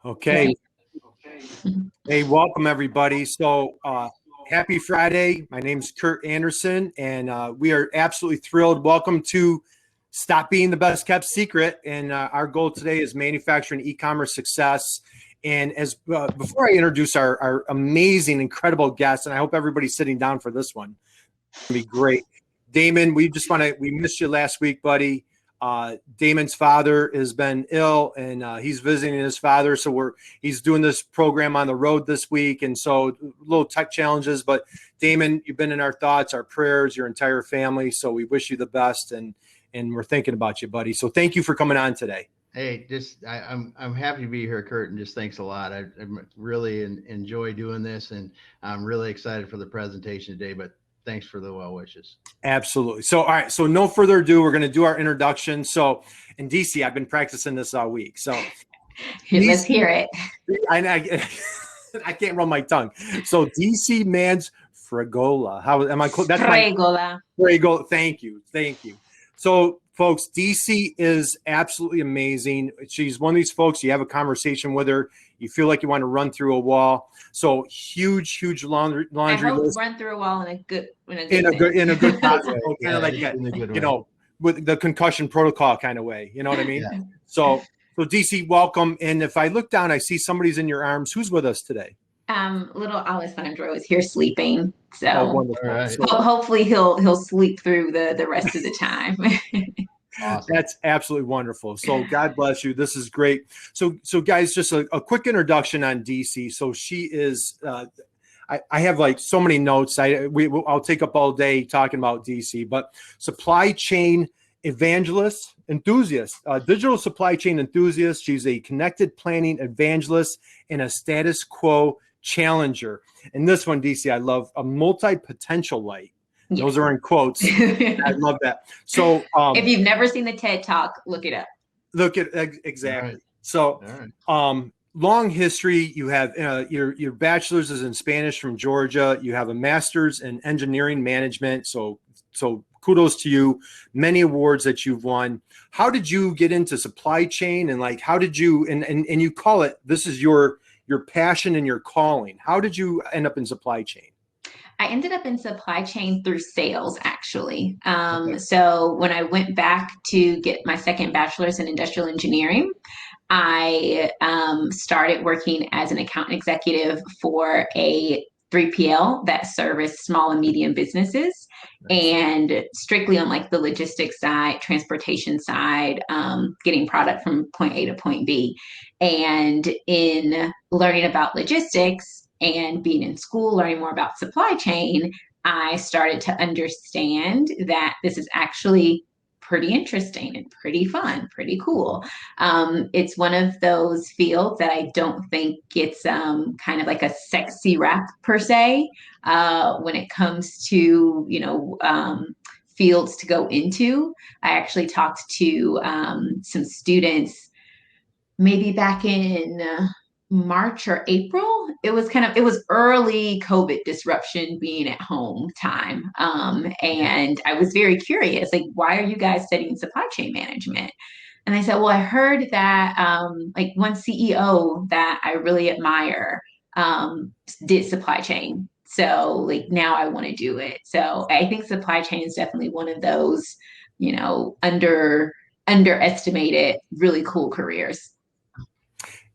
Okay. Hey, welcome everybody. So happy Friday. My name is Kurt Anderson, and we are absolutely thrilled. Welcome to Stop Being the Best Kept Secret. And our goal today is manufacturing e-commerce success. And as before I introduce our amazing, incredible guests, and I hope everybody's sitting down for this one. It's gonna be great. Damon, we missed you last week, buddy. Damon's father has been ill, and he's visiting his father. So he's doing this program on the road this week. And so little tech challenges, but Damon, you've been in our thoughts, our prayers, your entire family. So we wish you the best, and we're thinking about you, buddy. So thank you for coming on today. Hey, I'm happy to be here, Kurt, and just thanks a lot. I really enjoy doing this, and I'm really excited for the presentation today, but thanks for the well wishes. Absolutely. So, all right. So no further ado, we're going to do our introduction. So in Dyci, I've been practicing this all week. So let's hear it. I can't roll my tongue. So Dyci Manns Sfregola. How am I? That's Sfregola. Sfregola. Thank you. So folks, Dyci is absolutely amazing. She's one of these folks, you have a conversation with her, you feel like you want to run through a wall. So huge laundry I hope list. Run through a wall in a good positive, kind of like that, you know, with the concussion protocol kind of way. You know what I mean? Yeah. So Dyci, welcome. And if I look down, I see somebody's in your arms. Who's with us today? Little Alessandro is here sleeping. So, wonderful. Right. Hopefully he'll sleep through the rest of the time. Awesome. That's absolutely wonderful. So God bless you. This is great. So guys, just a quick introduction on Dyci. So she is, I have like so many notes. I'll take up all day talking about Dyci, but supply chain evangelist, enthusiast, digital supply chain enthusiast. She's a connected planning evangelist and a status quo challenger. And this one, Dyci, I love, a multi-potential light. Yes. Those are in quotes. I love that. So if you've never seen the TED Talk, look it up. Exactly. Right. So long history. You have your bachelor's is in Spanish from Georgia. You have a master's in engineering management. So kudos to you. Many awards that you've won. How did you get into supply chain, and like how did you and you call it, this is your passion and your calling. How did you end up in supply chain? I ended up in supply chain through sales, actually. So when I went back to get my second bachelor's in industrial engineering, I started working as an account executive for a 3PL that serviced small and medium businesses, and strictly on like the logistics side, transportation side, getting product from point A to point B. And in learning about logistics, and being in school, learning more about supply chain, I started to understand that this is actually pretty interesting and pretty fun, pretty cool. It's one of those fields that I don't think gets kind of like a sexy rap per se when it comes to, fields to go into. I actually talked to some students maybe back in March or April. It was early COVID disruption, being at home time. And I was very curious, like, why are you guys studying supply chain management? And I said, well, I heard that like one CEO that I really admire did supply chain. So like now I want to do it. So I think supply chain is definitely one of those, underestimated, really cool careers.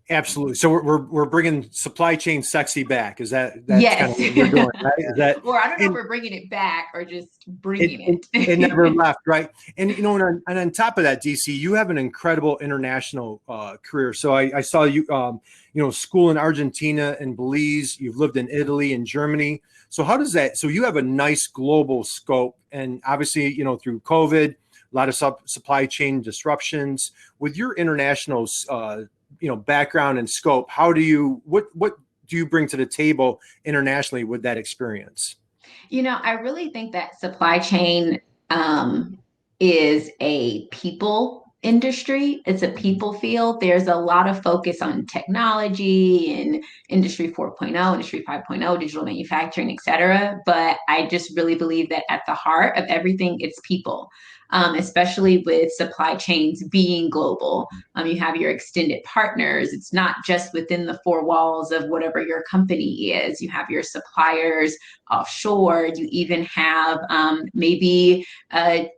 Absolutely. So we're bringing supply chain sexy back. Is that's yes. kind of what we're doing, right? Is that, or I don't know if we're bringing it back or just bringing it. It never left, right? And and on top of that, Dyci, you have an incredible international career. So I saw you, school in Argentina and Belize. You've lived in Italy and Germany. So how does that? So you have a nice global scope, and obviously, through COVID, a lot of supply chain disruptions. With your international background and scope, what do you bring to the table internationally with that experience? I really think that supply chain is a people industry. It's a people field. There's a lot of focus on technology and industry 4.0, industry 5.0, digital manufacturing, et cetera. But I just really believe that at the heart of everything, it's people. especially with supply chains being global. You have your extended partners. It's not just within the four walls of whatever your company is. You have your suppliers offshore. You even have maybe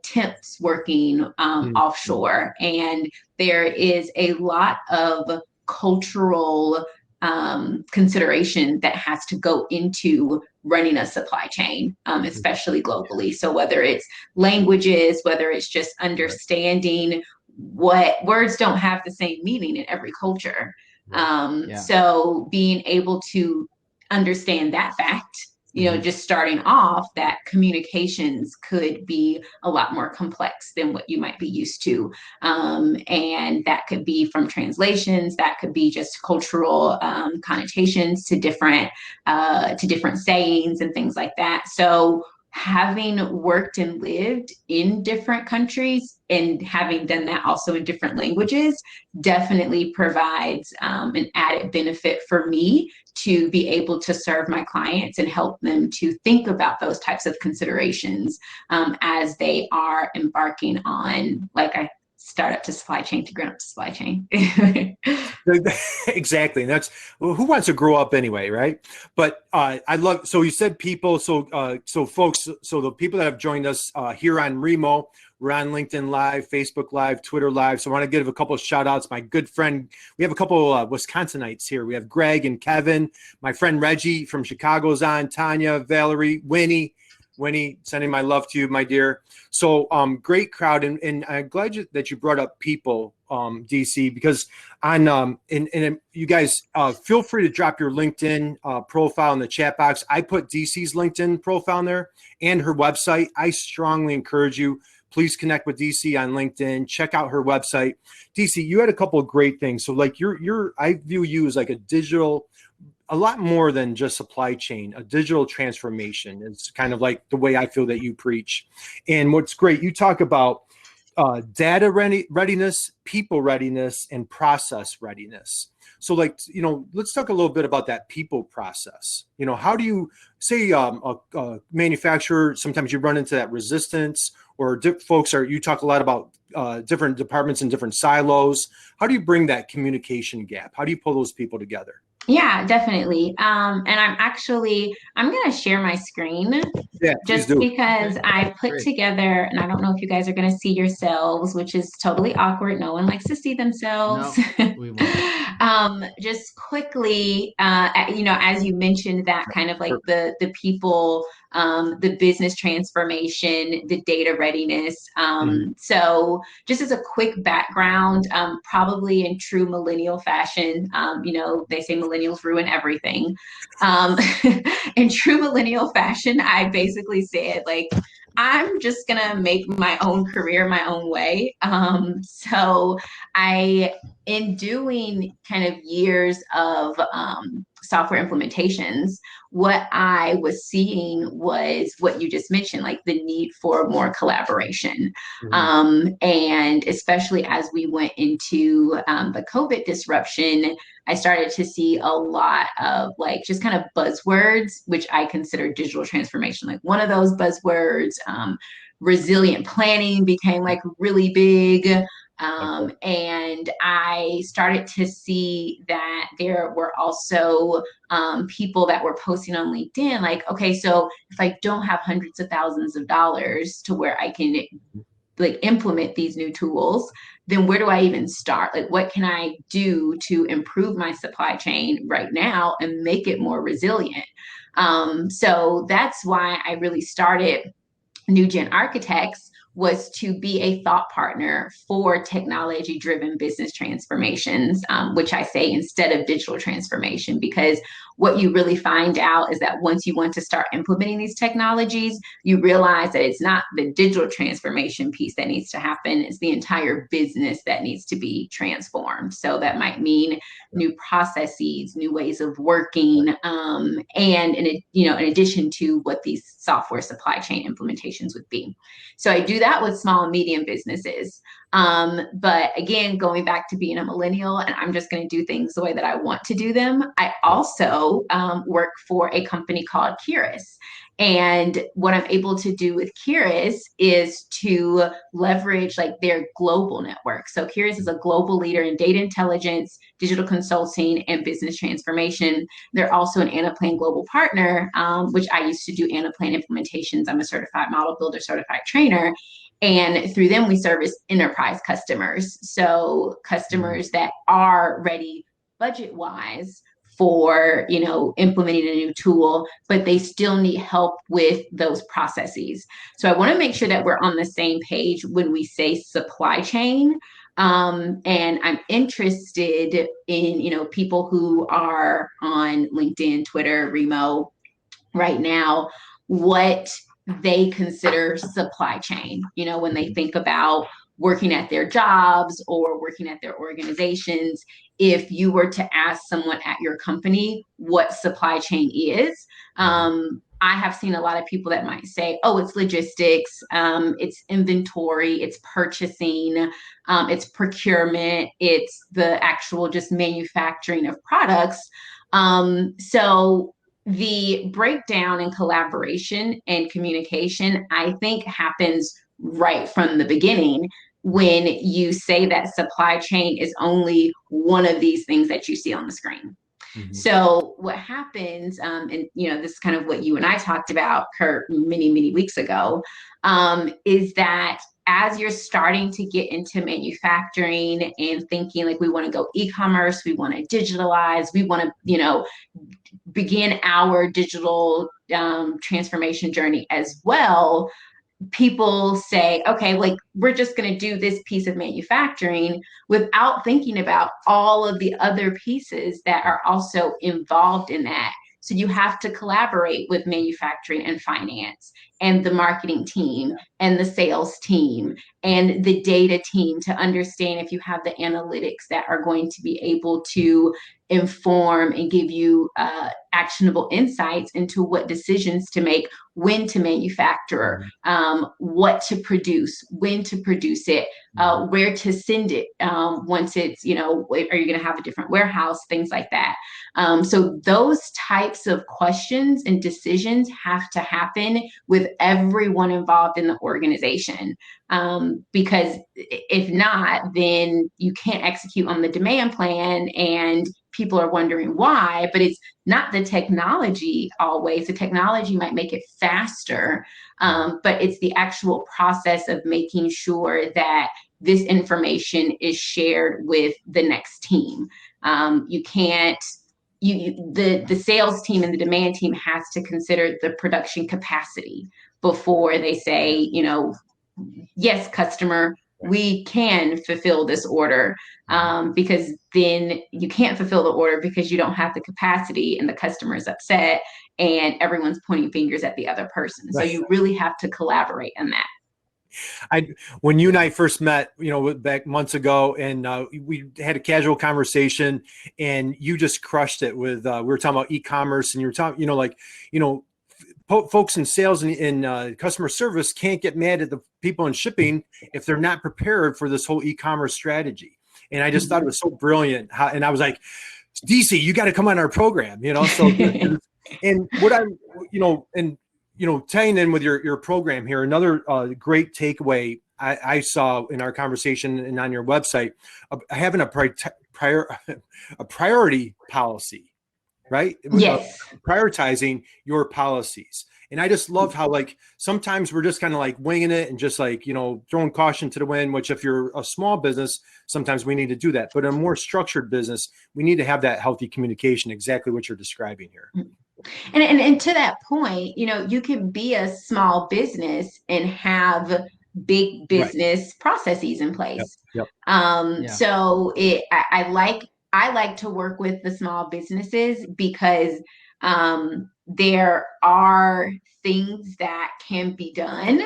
temps working offshore. And there is a lot of cultural consideration that has to go into running a supply chain, especially globally. So whether it's languages, whether it's just understanding what words don't have the same meaning in every culture. So being able to understand that fact, just starting off, that communications could be a lot more complex than what you might be used to. And that could be from translations, that could be just cultural connotations to different sayings and things like that. So having worked and lived in different countries and having done that also in different languages definitely provides an added benefit for me to be able to serve my clients and help them to think about those types of considerations as they are embarking on, like I startup to supply chain to grown up to supply chain. Exactly. And that's who wants to grow up anyway, right? But I love, so you said people, so folks, so the people that have joined us here on Remo, we're on LinkedIn Live, Facebook Live, Twitter Live. So I want to give a couple of shout outs. My good friend, we have a couple of Wisconsinites here. We have Greg and Kevin. My friend Reggie from Chicago's on, Tanya, Valerie, Winnie, sending my love to you, my dear. So great crowd. And I'm glad that you brought up people, DC, because on, and you guys feel free to drop your LinkedIn profile in the chat box. I put DC's LinkedIn profile in there and her website. I strongly encourage you, please connect with DC on LinkedIn. Check out her website. DC, you had a couple of great things. So like I view you as like a lot more than just supply chain, a digital transformation. It's kind of like the way I feel that you preach. And what's great, you talk about data readiness, people readiness, and process readiness. So like, let's talk a little bit about that people process. How do you say a manufacturer, sometimes you run into that resistance, or you talk a lot about different departments and different silos. How do you bring that communication gap? How do you pull those people together? Yeah, definitely. And I'm going to share my screen just because I put together, and I don't know if you guys are going to see yourselves, which is totally awkward. No one likes to see themselves. No, we won't. Just quickly, as you mentioned, that kind of like the people, the business transformation, the data readiness. So just as a quick background, probably in true millennial fashion, they say millennials ruin everything. In true millennial fashion, I basically said, like, I'm just going to make my own career my own way. So in doing kind of years of software implementations, what I was seeing was what you just mentioned, like the need for more collaboration. And especially as we went into the COVID disruption, I started to see a lot of like just kind of buzzwords, which I consider digital transformation. Like one of those buzzwords, resilient planning became like really big. And I started to see that there were also people that were posting on LinkedIn, like, okay, so if I don't have hundreds of thousands of dollars to where I can like implement these new tools, then where do I even start? Like, what can I do to improve my supply chain right now and make it more resilient? So that's why I really started New Gen Architects, was to be a thought partner for technology-driven business transformations, which I say instead of digital transformation, because what you really find out is that once you want to start implementing these technologies, you realize that it's not the digital transformation piece that needs to happen, it's the entire business that needs to be transformed. So that might mean new processes, new ways of working, and in addition to what these software supply chain implementations would be. So I do that with small and medium businesses. But again, going back to being a millennial, and I'm just going to do things the way that I want to do them. I also work for a company called Keyrus. And what I'm able to do with Keyrus is to leverage like their global network. So Keyrus is a global leader in data intelligence, digital consulting, and business transformation. They're also an Anaplan global partner, which I used to do Anaplan implementations. I'm a certified model builder, certified trainer. And through them, we service enterprise customers. So customers that are ready budget-wise for, implementing a new tool, but they still need help with those processes. So I want to make sure that we're on the same page when we say supply chain. And I'm interested in, people who are on LinkedIn, Twitter, Remo right now, what they consider supply chain, when they think about working at their jobs or working at their organizations. If you were to ask someone at your company what supply chain is, I have seen a lot of people that might say, oh, it's logistics, it's inventory, it's purchasing, it's procurement, it's the actual just manufacturing of products. So the breakdown and collaboration and communication, I think, happens right from the beginning when you say that supply chain is only one of these things that you see on the screen. So what happens, and this is kind of what you and I talked about, Kurt, many, many weeks ago, is that as you're starting to get into manufacturing and thinking like we want to go e-commerce, we want to digitalize, we want to, begin our digital transformation journey as well, people say, okay, like we're just going to do this piece of manufacturing without thinking about all of the other pieces that are also involved in that. So you have to collaborate with manufacturing and finance and the marketing team and the sales team and the data team to understand if you have the analytics that are going to be able to inform and give you actionable insights into what decisions to make, when to manufacture, what to produce, when to produce it, where to send it once it's, are you going to have a different warehouse, things like that. So those types of questions and decisions have to happen with everyone involved in the organization. Because if not, then you can't execute on the demand plan and people are wondering why, but it's not the technology always. The technology might make it faster, but it's the actual process of making sure that this information is shared with the next team. You can't, the sales team and the demand team has to consider the production capacity before they say, yes, customer, we can fulfill this order, because then you can't fulfill the order because you don't have the capacity and the customer is upset and everyone's pointing fingers at the other person. Right. So you really have to collaborate on that. When you and I first met, back months ago, and we had a casual conversation, and you just crushed it with, we were talking about e-commerce, and you were talking, folks in sales and customer service can't get mad at the people in shipping if they're not prepared for this whole e-commerce strategy. And I just thought it was so brilliant. And I was like, Dyci, you got to come on our program, So, and what I'm, tying in with your program here, another great takeaway I saw in our conversation and on your website, having a priority policy. Right? Yes. Prioritizing your policies. And I just love how sometimes we're just kind of winging it and just throwing caution to the wind, which if you're a small business, sometimes we need to do that. But in a more structured business, we need to have that healthy communication, exactly what you're describing here. And to that point, you can be a small business and have big business processes in place. Yep. So I like to work with the small businesses because there are things that can be done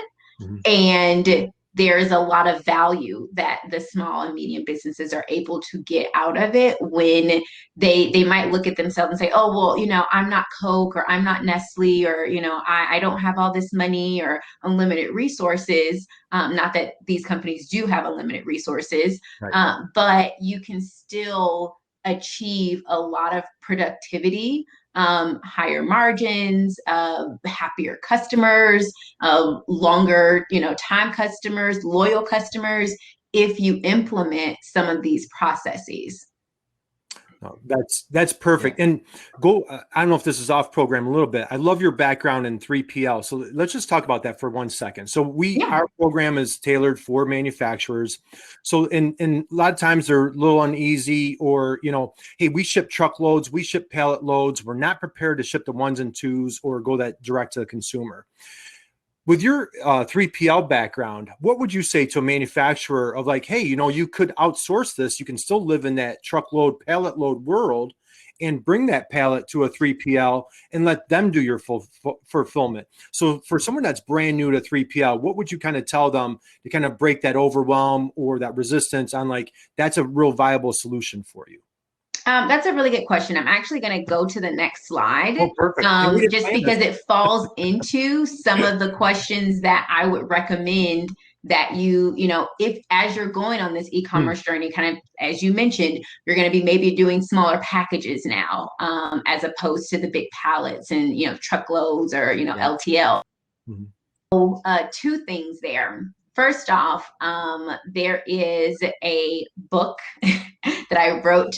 and there's a lot of value that the small and medium businesses are able to get out of it when they might look at themselves and say, oh, well, I'm not Coke, or I'm not Nestle, or, I don't have all this money or unlimited resources. Not that these companies do have unlimited resources, Right. but you can still achieve a lot of productivity, higher margins, happier customers, longer, time customers, loyal customers, if you implement some of these processes. No, that's perfect. Yeah. And I don't know if this is off program a little bit. I love your background in 3PL. So let's just talk about that for 1 second. So our program is tailored for manufacturers. So in a lot of times they're a little uneasy, or, hey, we ship truckloads, we ship pallet loads. We're not prepared to ship the ones and twos or go that direct to the consumer. With your 3PL background, what would you say to a manufacturer of like, hey, you could outsource this. You can still live in that truckload, pallet load world and bring that pallet to a 3PL and let them do your full fulfillment. So for someone that's brand new to 3PL, what would you kind of tell them to kind of break that overwhelm or that resistance on like, that's a real viable solution for you? That's a really good question. I'm actually going to go to the next slide, Oh, perfect. just because it falls into some of the questions that I would recommend that if as you're going on this e-commerce journey, kind of as you mentioned, you're going to be maybe doing smaller packages now, as opposed to the big pallets and truckloads or LTL. Mm-hmm. So, two things there. First off, there is a book that I wrote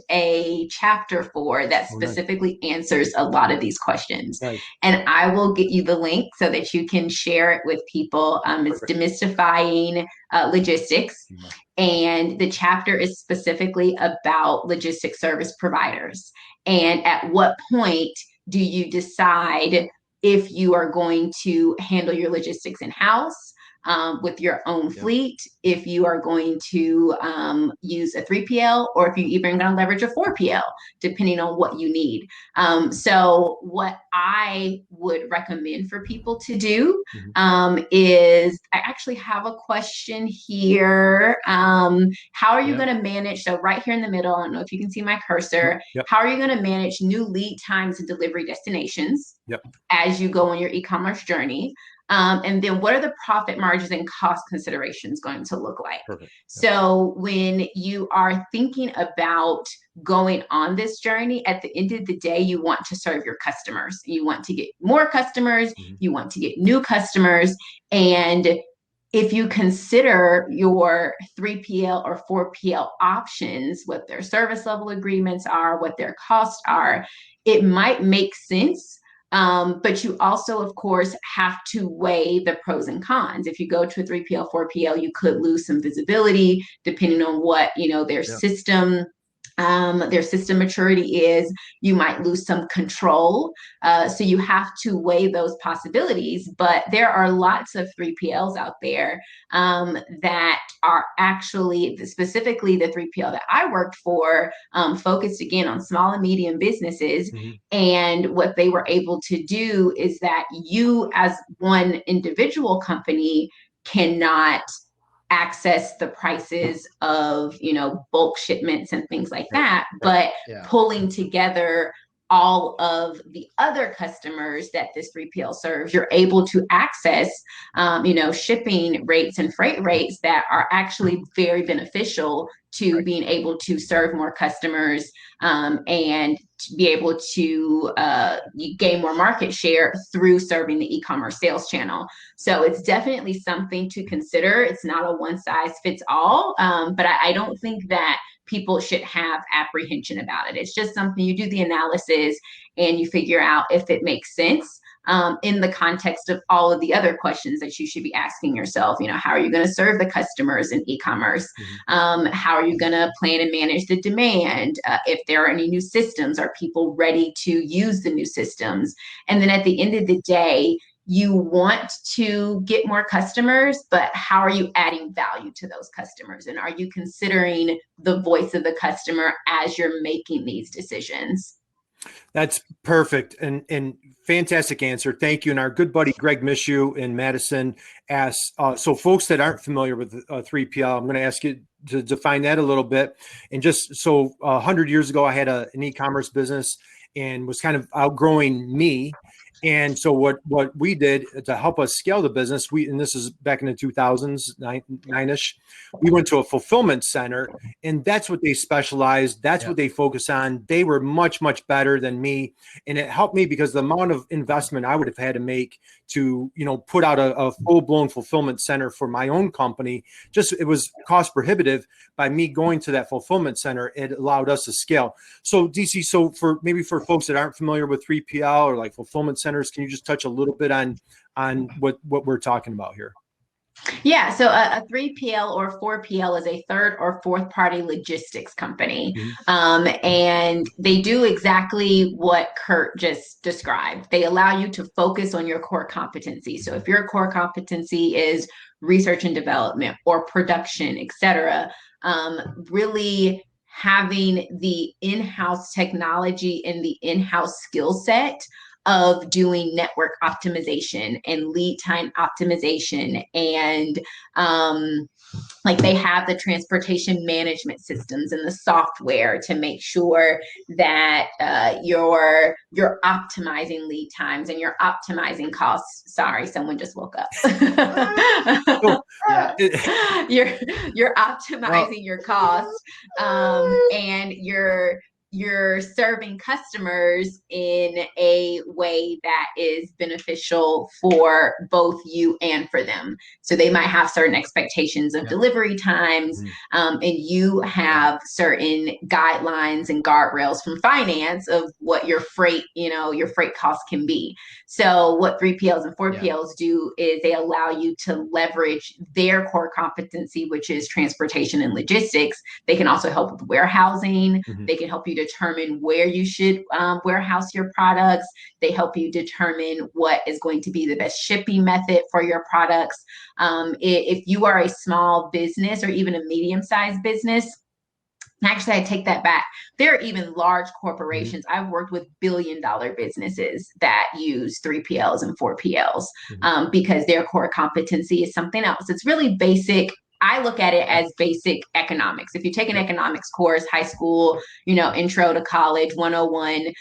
a chapter for that specifically answers a lot of these questions. Right. And I will get you the link so that you can share it with people. It's Demystifying Logistics. And the chapter is specifically about logistics service providers. And at what point do you decide if you are going to handle your logistics in-house with your own fleet, if you are going to use a 3PL, or if you're even going to leverage a 4PL, depending on what you need. So what I would recommend for people to do is, I actually have a question here. How are you going to manage, so right here in the middle, I don't know if you can see my cursor, how are you going to manage new lead times and delivery destinations as you go on your e-commerce journey? And then what are the profit margins and cost considerations going to look like? So when you are thinking about going on this journey, at the end of the day, you want to serve your customers. You want to get more customers. You want to get new customers. And if you consider your 3PL or 4PL options, what their service level agreements are, what their costs are, it might make sense. But you also, of course, have to weigh the pros and cons. If you go to a 3PL, 4PL, you could lose some visibility depending on what, their system maturity is. You might lose some control. So you have to weigh those possibilities. But there are lots of 3PLs out there that are actually, specifically the 3PL that I worked for, focused again on small and medium businesses. And what they were able to do is that you, as one individual company, cannot access the prices of bulk shipments and things like that, but pulling together all of the other customers that this 3PL serves, you're able to access shipping rates and freight rates that are actually very beneficial to being able to serve more customers and to be able to gain more market share through serving the e-commerce sales channel. So it's definitely something to consider. It's not a one size fits all, but I don't think that people should have apprehension about it. It's just something you do the analysis and you figure out if it makes sense in the context of all of the other questions that you should be asking yourself. How are you going to serve the customers in e-commerce? How are you going to plan and manage the demand? If there are any new systems, are people ready to use the new systems? And then at the end of the day, you want to get more customers, but how are you adding value to those customers? And are you considering the voice of the customer as you're making these decisions? That's perfect and fantastic answer. Thank you. And our good buddy Greg Mishu in Madison asks, so folks that aren't familiar with 3PL, I'm going to ask you to define that a little bit. And just so 100 years ago, I had an e-commerce business and was kind of outgrowing me. And so what we did to help us scale the business, and this is back in the 2000s, nine-ish, we went to a fulfillment center, and that's what they specialized. That's what they focus on. They were much, much better than me. And it helped me because the amount of investment I would have had to make to, put out a full-blown fulfillment center for my own company, it was cost prohibitive. By me going to that fulfillment center, it allowed us to scale. So DC, for folks that aren't familiar with 3PL or like fulfillment centers, can you just touch a little bit on what we're talking about here? Yeah, so a 3PL or 4PL is a third or fourth party logistics company. And they do exactly what Kurt just described. They allow you to focus on your core competency. So if your core competency is research and development or production, et cetera, really having the in-house technology and the in-house skill set of doing network optimization and lead time optimization. And like they have the transportation management systems and the software to make sure that you're optimizing lead times and you're optimizing costs. Sorry, someone just woke up. You're optimizing your costs, and you're serving customers in a way that is beneficial for both you and for them. So they might have certain expectations of delivery times, and you have certain guidelines and guardrails from finance of what your freight costs can be. So what 3PLs and 4PLs do is they allow you to leverage their core competency, which is transportation and logistics. They can also help with warehousing. They can help you determine where you should warehouse your products. They help you determine what is going to be the best shipping method for your products. If you are a small business or even a medium-sized business, actually, I take that back. There are even large corporations. I've worked with billion-dollar businesses that use 3PLs and 4PLs because their core competency is something else. It's really basic. I look at it as basic economics. If you take an economics course, high school, intro to college 101,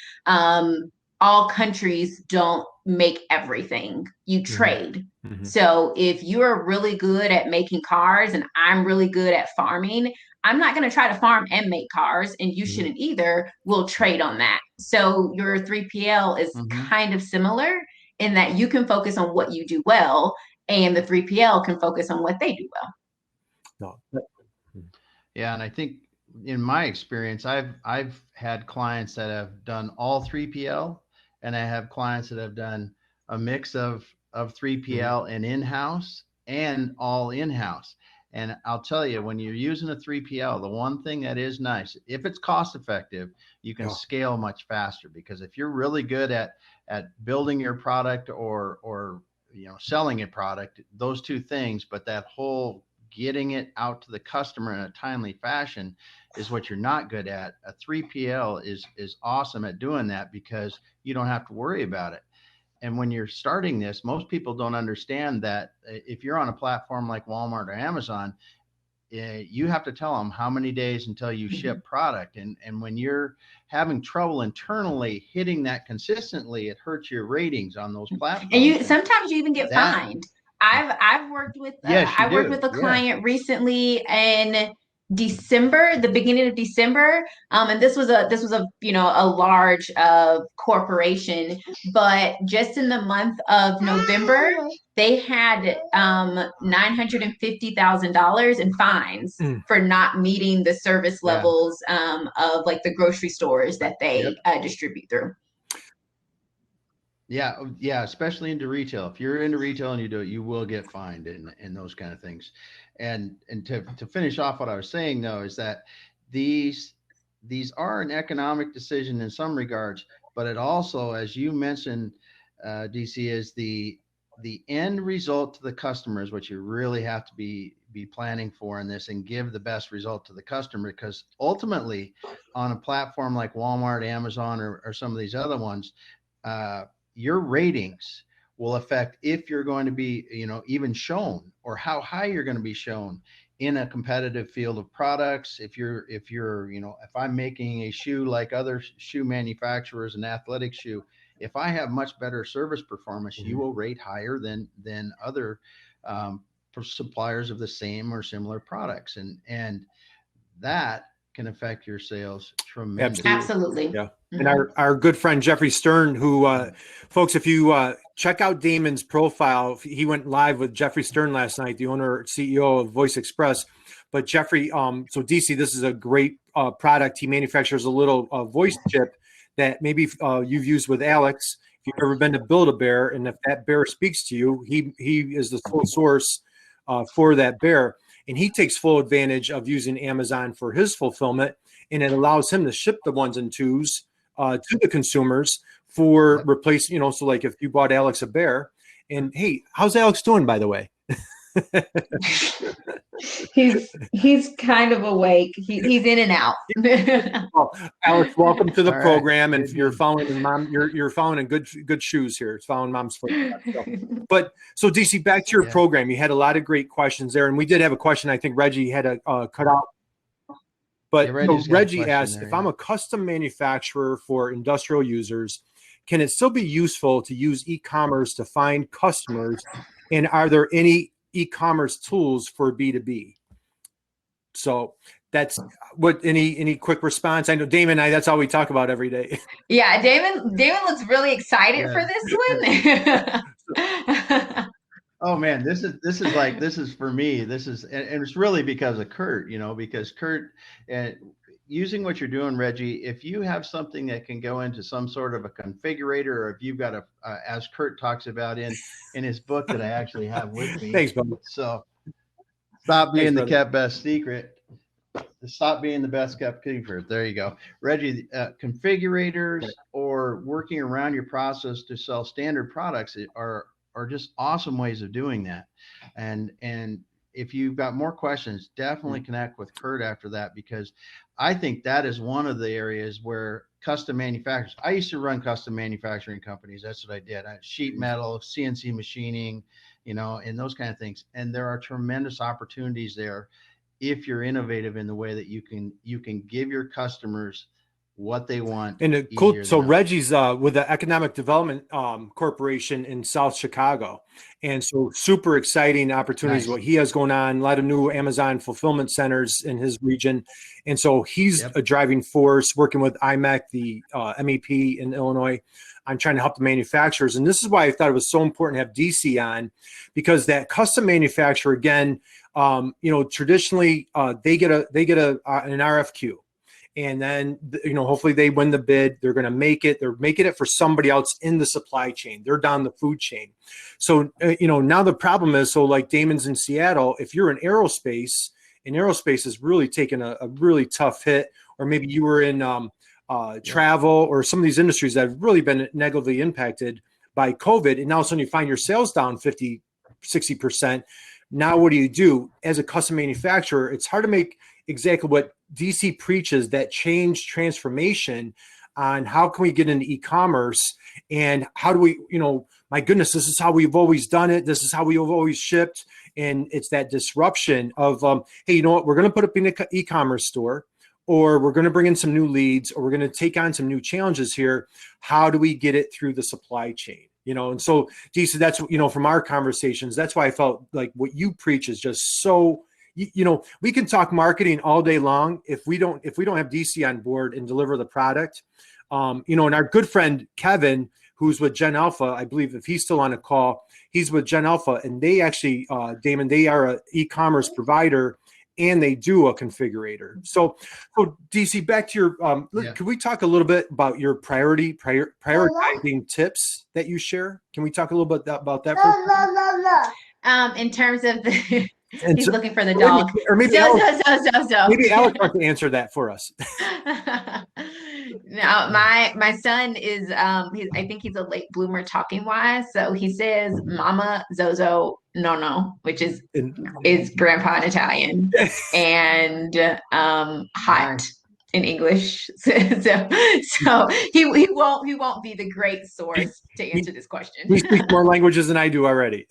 all countries don't make everything. You trade. So if you're really good at making cars and I'm really good at farming, I'm not going to try to farm and make cars, and you shouldn't either. We'll trade on that. So your 3PL is kind of similar in that you can focus on what you do well, and the 3PL can focus on what they do well. Yeah, and I think in my experience, I've had clients that have done all 3PL, and I have clients that have done a mix of 3PL and in-house and all in-house. And I'll tell you, when you're using a 3PL, the one thing that is nice, if it's cost effective, you can scale much faster, because if you're really good at building your product or selling a product, those two things, but that whole getting it out to the customer in a timely fashion is what you're not good at. A 3PL is awesome at doing that because you don't have to worry about it. And when you're starting this, most people don't understand that if you're on a platform like Walmart or Amazon, you have to tell them how many days until you ship product. And when you're having trouble internally hitting that consistently, it hurts your ratings on those platforms. And sometimes you even get fined. I've worked with worked with a client recently in December, the beginning of December, and this was a large corporation, but just in the month of November they had $950,000 in fines for not meeting the service levels of like the grocery stores that they distribute through. Yeah, especially into retail. If you're into retail and you do it, you will get fined and those kind of things. And to finish off what I was saying though, is that these are an economic decision in some regards, but it also, as you mentioned, DC, is the end result to the customer is what you really have to be be planning for in this and give the best result to the customer. Because ultimately, on a platform like Walmart, Amazon, or some of these other ones, your ratings will affect if you're going to be, even shown, or how high you're going to be shown in a competitive field of products. If I'm making a shoe like other shoe manufacturers, an athletic shoe, if I have much better service performance, you will rate higher than other suppliers of the same or similar products, and that can affect your sales tremendously. Absolutely. Yeah. And our good friend Jeffrey Stern, who folks, if you check out Damon's profile, he went live with Jeffrey Stern last night, the owner CEO of Voice Express. But Jeffrey, so DC, this is a great product. He manufactures a little voice chip that maybe you've used with Alex. If you've ever been to Build-A-Bear, and if that bear speaks to you, he is the sole source for that bear. And he takes full advantage of using Amazon for his fulfillment, and it allows him to ship the ones and twos to the consumers for replace, so like if you bought Alex a bear, and hey, how's Alex doing, by the way? He's kind of awake. He's in and out. Well, Alex, welcome to the All program. right. And you're following mom, you're following in good shoes here. It's following mom's footsteps. So DC, back to your program. You had a lot of great questions there, and we did have a question. I think Reggie had a cut out. But Reggie asked, if I'm a custom manufacturer for industrial users, can it still be useful to use e-commerce to find customers? And are there any e-commerce tools for B2B? So that's what, any quick response? I know Damon, that's all we talk about every day. Yeah, Damon looks really excited for this one. Oh man, this is for me. And it's really because of Kurt, because Kurt, and using what you're doing, Reggie, if you have something that can go into some sort of a configurator, or if you've got as Kurt talks about in his book that I actually have with me. Thanks, buddy. So stop being the kept best secret. Stop being the best kept secret. There you go. Reggie, configurators or working around your process to sell standard products are just awesome ways of doing that. And if you've got more questions, definitely connect with Kurt after that, because I think that is one of the areas where custom manufacturers, I used to run custom manufacturing companies. That's what I did. Sheet metal, CNC machining, and those kind of things. And there are tremendous opportunities there if you're innovative in the way that you can give your customers what they want. And cool. So Reggie's with the Economic Development Corporation in South Chicago, and so super exciting opportunities. Nice. What he has going on, a lot of new Amazon fulfillment centers in his region, and so he's a driving force working with IMEC, the MEP in Illinois, on trying to help the manufacturers. And this is why I thought it was so important to have DC on, because that custom manufacturer, again, traditionally they get an RFQ. And then, hopefully they win the bid. They're going to make it. They're making it for somebody else in the supply chain. They're down the food chain. So, now the problem is, so like Damon's in Seattle, if you're in aerospace, and aerospace is really taking a really tough hit, or maybe you were in travel or some of these industries that have really been negatively impacted by COVID, and now all of a sudden you find your sales down 50, 60%. Now, what do? As a custom manufacturer, it's hard to make exactly what DC preaches, that change transformation on how can we get into e-commerce, and how do we, my goodness, this is how we've always done it. This is how we've always shipped. And it's that disruption of, hey, you know what? We're going to put up in an e-commerce store, or we're going to bring in some new leads, or we're going to take on some new challenges here. How do we get it through the supply chain? And so DC, that's, from our conversations, that's why I felt like what you preach is just so, we can talk marketing all day long. If we don't have DC on board and deliver the product, and our good friend Kevin, who's with Gen Alpha, I believe, if he's still on a call, he's with Gen Alpha, and they actually, Damon, they are an e-commerce provider, and they do a configurator. So DC, back to your, can we talk a little bit about your prioritizing tips that you share? Can we talk a little bit about that? In terms of the, he's looking for the dog. Or maybe so. Maybe Alex wants to answer that for us. No, my son is I think he's a late bloomer talking wise. So he says Mama Zozo no, which is grandpa in Italian, and hot Nice. in English. So he won't be the great source to answer this question. He speaks more languages than I do already.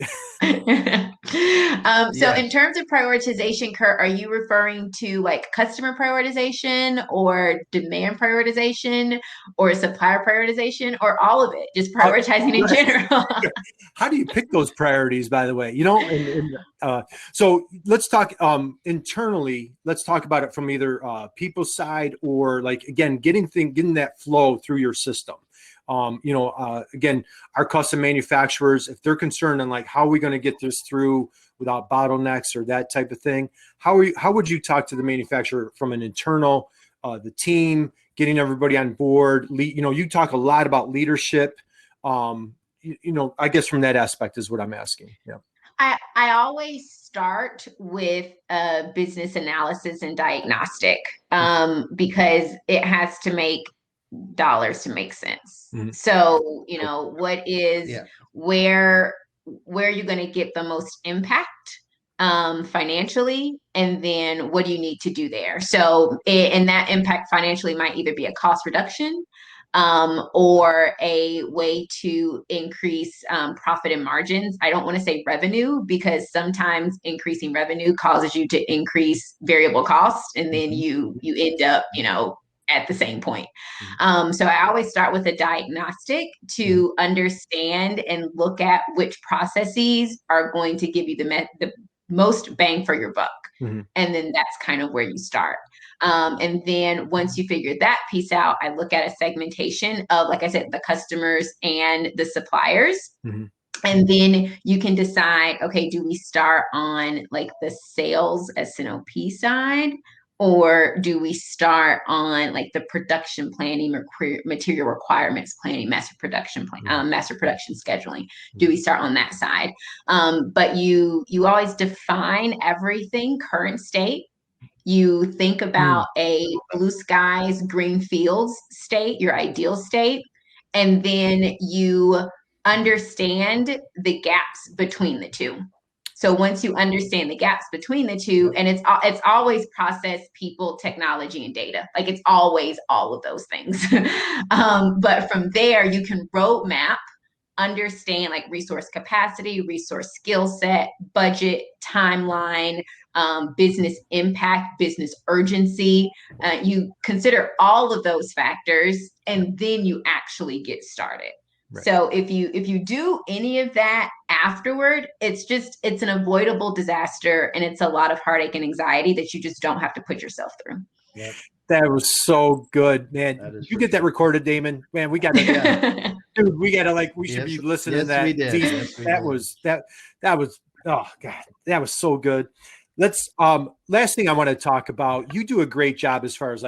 So Yes. in terms of prioritization, Kurt, are you referring to like customer prioritization or demand prioritization or supplier prioritization or all of it? Just prioritizing in general. How do you pick those priorities, by the way? You know, so let's talk internally. Let's talk about it from either people's side or like, again, getting that flow through your system. Again, our custom manufacturers, if they're concerned on like, how are we going to get this through without bottlenecks or that type of thing? How would you talk to the manufacturer from an internal, the team, getting everybody on board? You talk a lot about leadership. I guess from that aspect is what I'm asking. Yeah. I always start with a business analysis and diagnostic because it has to make dollars to make sense. Mm-hmm. So, what is where you're going to get the most impact financially, and then what do you need to do there? So, and that impact financially might either be a cost reduction or a way to increase profit and margins. I don't want to say revenue because sometimes increasing revenue causes you to increase variable costs, and then you end up, at the same point. So I always start with a diagnostic to understand and look at which processes are going to give you the most bang for your buck. And then that's kind of where you start. And then once you figure that piece out, I look at a segmentation of, like I said, the customers and the suppliers. And then you can decide, okay, do we start on like the sales S&OP side? Or do we start on like the production planning or material requirements planning, master production scheduling? Do we start on that side? But you always define everything current state. You think about a blue skies, green fields state, your ideal state, and then you understand the gaps between the two. So once you understand the gaps between the two, and it's always process, people, technology, and data. Like it's always all of those things. But from there, you can roadmap, understand like resource capacity, resource skill set, budget, timeline, business impact, business urgency. You consider all of those factors, and then you actually get started. Right. So if you do any of that afterward, it's an avoidable disaster, and it's a lot of heartache and anxiety that you just don't have to put yourself through. Yep. That was so good, man. You get that recorded, Damon? Man, we got to, dude. We got to we should be listening to that. We did. That was oh God, that was so good. Let's last thing I want to talk about. You do a great job as far as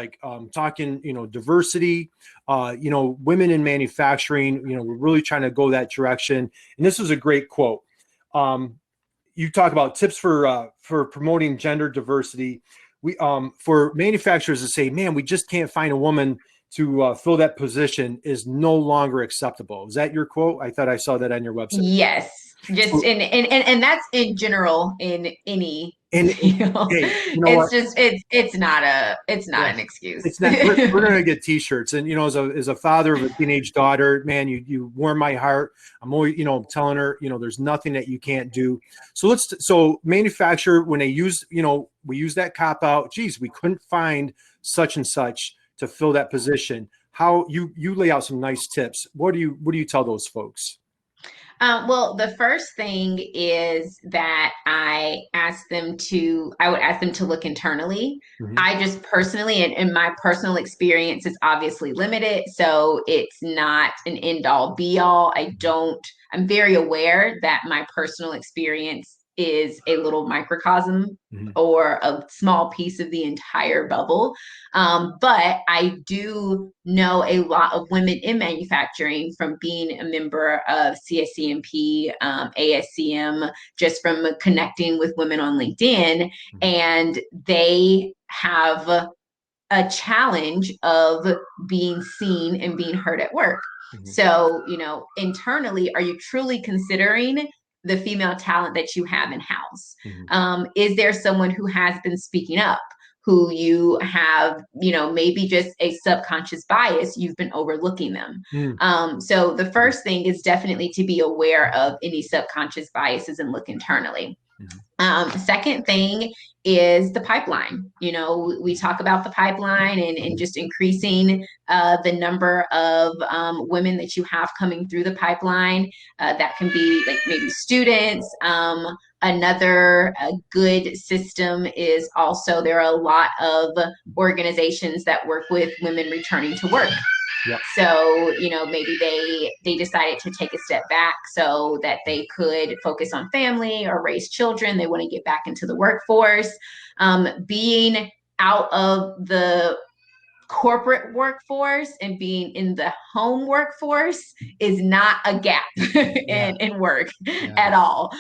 talking, diversity, women in manufacturing. We're really trying to go that direction. And this was a great quote. You talk about tips for promoting gender diversity. We for manufacturers to say, man, we just can't find a woman to fill that position is no longer acceptable. Is that your quote? I thought I saw that on your website. Yes. Just and that's in general in any it's not an excuse. It's not. We're gonna get T-shirts, and as a father of a teenage daughter, man, you warm my heart. I'm always telling her there's nothing that you can't do. So manufacturer, when they use we use that cop out. Geez, we couldn't find such and such to fill that position. How you lay out some nice tips. What do you tell those folks? Well, the first thing is that I would ask them to look internally. I just personally, and in my personal experience, it's obviously limited. So it's not an end all be all. I'm very aware that my personal experience is a little microcosm or a small piece of the entire bubble. But I do know a lot of women in manufacturing from being a member of CSCMP, ASCM, just from connecting with women on LinkedIn. And they have a challenge of being seen and being heard at work. So, internally, are you truly considering the female talent that you have in house? Is there someone who has been speaking up, who you have, maybe just a subconscious bias, you've been overlooking them? So the first thing is definitely to be aware of any subconscious biases and look internally. Second thing is the pipeline. We talk about the pipeline and just increasing the number of women that you have coming through the pipeline. That can be like maybe students. Another good system is also there are a lot of organizations that work with women returning to work. Yep. So, maybe they decided to take a step back so that they could focus on family or raise children. They want to get back into the workforce. Being out of the corporate workforce and being in the home workforce is not a gap in work at all.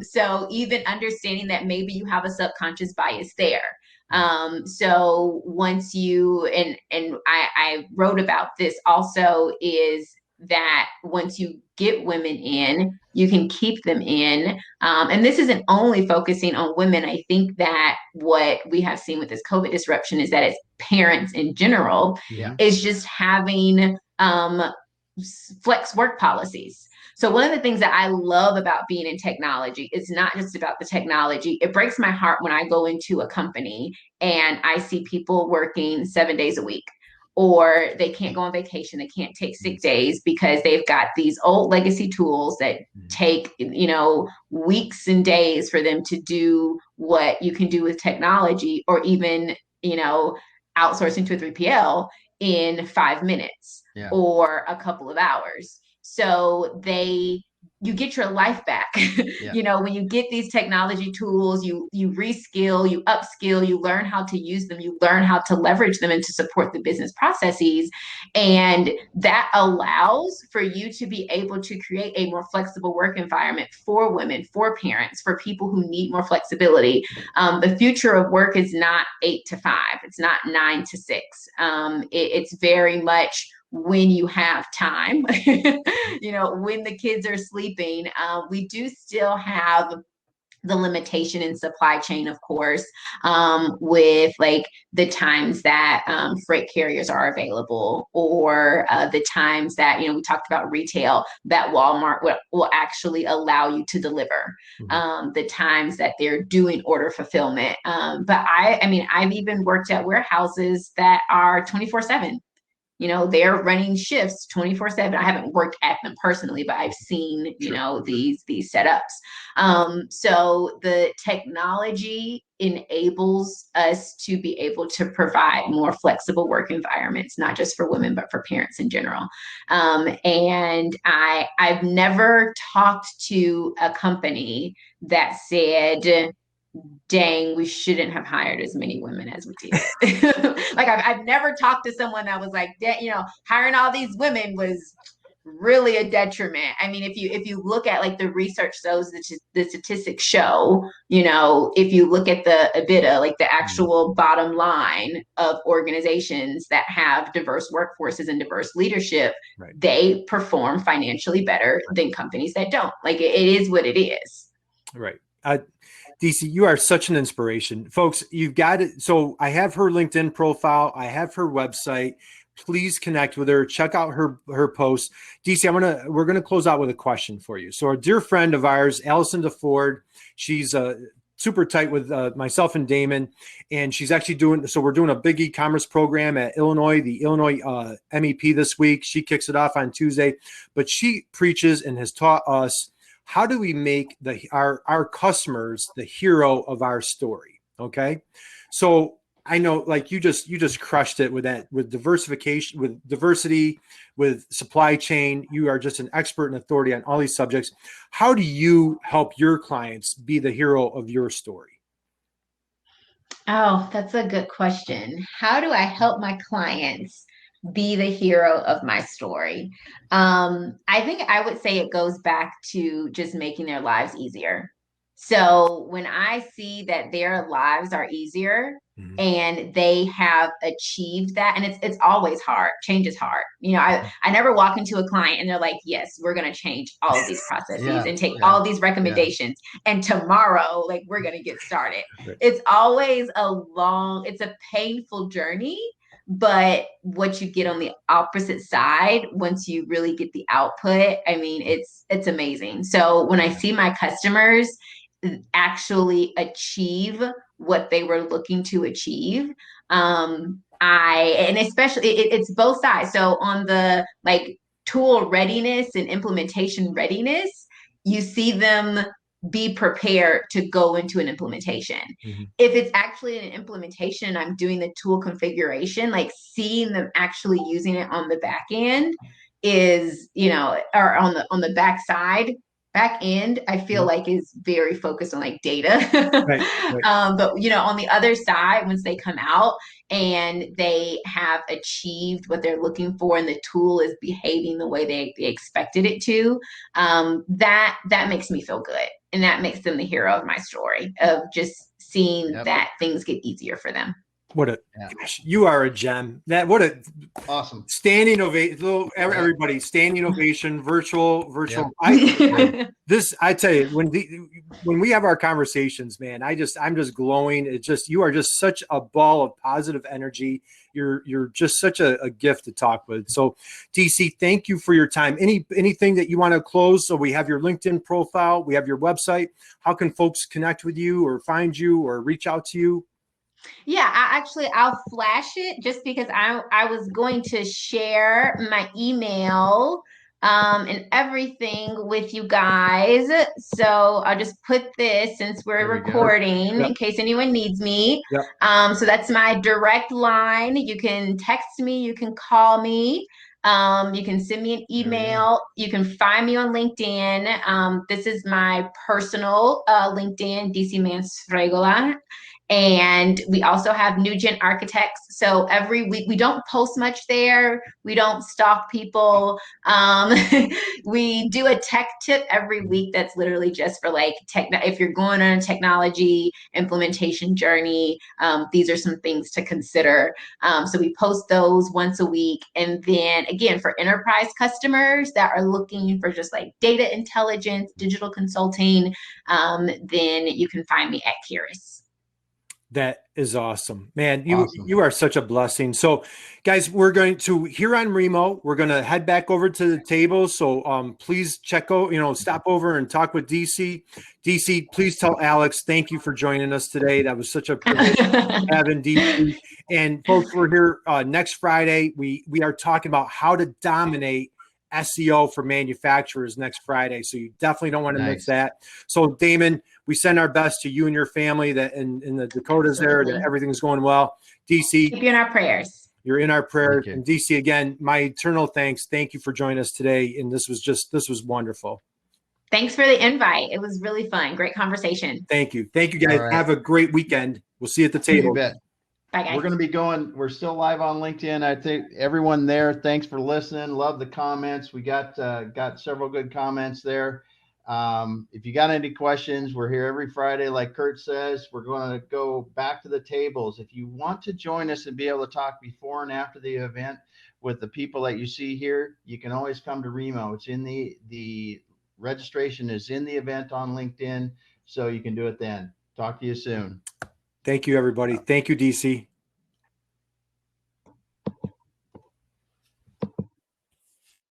So even understanding that maybe you have a subconscious bias there. So once you, and I wrote about this also, is that once you get women in, you can keep them in. And this isn't only focusing on women. I think that what we have seen with this COVID disruption is that it's parents in general, is just having flex work policies. So one of the things that I love about being in technology is not just about the technology. It breaks my heart when I go into a company and I see people working 7 days a week, or they can't go on vacation. They can't take sick days because they've got these old legacy tools that take, weeks and days for them to do what you can do with technology, or even, outsourcing to a 3PL in 5 minutes or a couple of hours. So you get your life back. When you get these technology tools, you reskill, you upskill, you learn how to use them, you learn how to leverage them and to support the business processes. And that allows for you to be able to create a more flexible work environment for women, for parents, for people who need more flexibility. The future of work is not 8 to 5. It's not 9 to 6. It's very much when you have time, when the kids are sleeping. We do still have the limitation in supply chain, of course, with like the times that freight carriers are available, or the times that, we talked about retail, that Walmart will actually allow you to deliver, the times that they're doing order fulfillment. But I've even worked at warehouses that are 24/7. They're running shifts 24/7. I haven't worked at them personally, but I've seen, these setups. So the technology enables us to be able to provide more flexible work environments, not just for women, but for parents in general. And I've never talked to a company that said, dang, we shouldn't have hired as many women as we did. Like I've never talked to someone that was like, hiring all these women was really a detriment. I mean, if you look at like the research shows, the statistics show, if you look at the EBITDA, like the actual bottom line of organizations that have diverse workforces and diverse leadership, they perform financially better than companies that don't. Like it is what it is. Right. Dyci, you are such an inspiration. Folks, you've got it. So I have her LinkedIn profile. I have her website. Please connect with her. Check out her posts. Dyci, we're going to close out with a question for you. So a dear friend of ours, Allison DeFord, she's super tight with myself and Damon, and she's actually we're doing a big e-commerce program at Illinois, the Illinois MEP this week. She kicks it off on Tuesday, but she preaches and has taught us, how do we make our customers the hero of our story? Okay. So I know, like you just crushed it with that, with diversification, with diversity, with supply chain. You are just an expert and authority on all these subjects. How do you help your clients be the hero of your story? Oh, that's a good question. How do I help my clients be the hero of my story? I think I would say it goes back to just making their lives easier. So when I see that their lives are easier, Mhm. And they have achieved that. And it's always hard. Change is hard. You know, I never walk into a client and they're like, yes, we're going to change all of these processes Yeah, and take yeah, all of these recommendations. And tomorrow, like, we're going to get started. Right. It's always it's a painful journey. But what you get on the opposite side, once you really get the output, I mean, it's amazing. So when I see my customers actually achieve what they were looking to achieve, and especially it's both sides. So on the like tool readiness and implementation readiness, you see them be prepared to go into an implementation. Mhm. If it's actually an implementation and I'm doing the tool configuration, like seeing them actually using it on the back end is, you know, or on the back end, I feel like is very focused on like data. Right, right. But you know, on the other side, once they come out and they have achieved what they're looking for and the tool is behaving the way they expected it to, that makes me feel good. And that makes them the hero of my story of just seeing Yep. that things get easier for them. What a Yeah. gosh, you are a gem. What a Awesome. standing ovation. Everybody, standing ovation, virtual. Yep. I tell you, when we have our conversations, man, I'm just glowing. It's just, you are just such a ball of positive energy. You're just such a gift to talk with. So DC, thank you for your time. Anything that you want to close? So we have your LinkedIn profile, we have your website. How can folks connect with you or find you or reach out to you? Yeah, I'll flash it just because I was going to share my email and everything with you guys. So I'll just put this since we're There we go. recording Yep. in case anyone needs me. Yep. So that's my direct line. You can text me, you can call me. You can send me an email. You can find me on LinkedIn. This is my personal LinkedIn, Dyci Manns Sfregola. And we also have New Gen Architects. So every week, we don't post much there. We don't stalk people. We do a tech tip every week that's literally just for like tech. If you're going on a technology implementation journey, these are some things to consider. So we post those once a week. And then again, for enterprise customers that are looking for just like data intelligence, digital consulting, then you can find me at Keyrus. That is awesome, man. Awesome. You are such a blessing. So guys, we're going to here on Remo, we're going to head back over to the table. So please check out, stop over and talk with DC. DC, please tell Alex, thank you for joining us today. That was such a privilege having DC. And folks, we're here next Friday. We are talking about how to dominate SEO for manufacturers next Friday. So you definitely don't want to miss that. So Damon, we send our best to you and your family that in the Dakotas there, that everything's going well. DC, keep you in our prayers. You're in our prayers. And DC, again, my eternal thanks. Thank you for joining us today. And this was wonderful. Thanks for the invite. It was really fun. Great conversation. Thank you. Thank you, guys. Right. Have a great weekend. We'll see you at the table. You bet. Bye, guys. We're going to be we're still live on LinkedIn. I think everyone there, thanks for listening. Love the comments. We got several good comments there. If you got any questions, we're here every Friday. Like Kurt says, we're going to go back to the tables. If you want to join us and be able to talk before and after the event with the people that you see here, you can always come to Remo. It's in the registration is in the event on LinkedIn, so you can do it then. Talk to you soon. Thank you, everybody. Thank you, DC.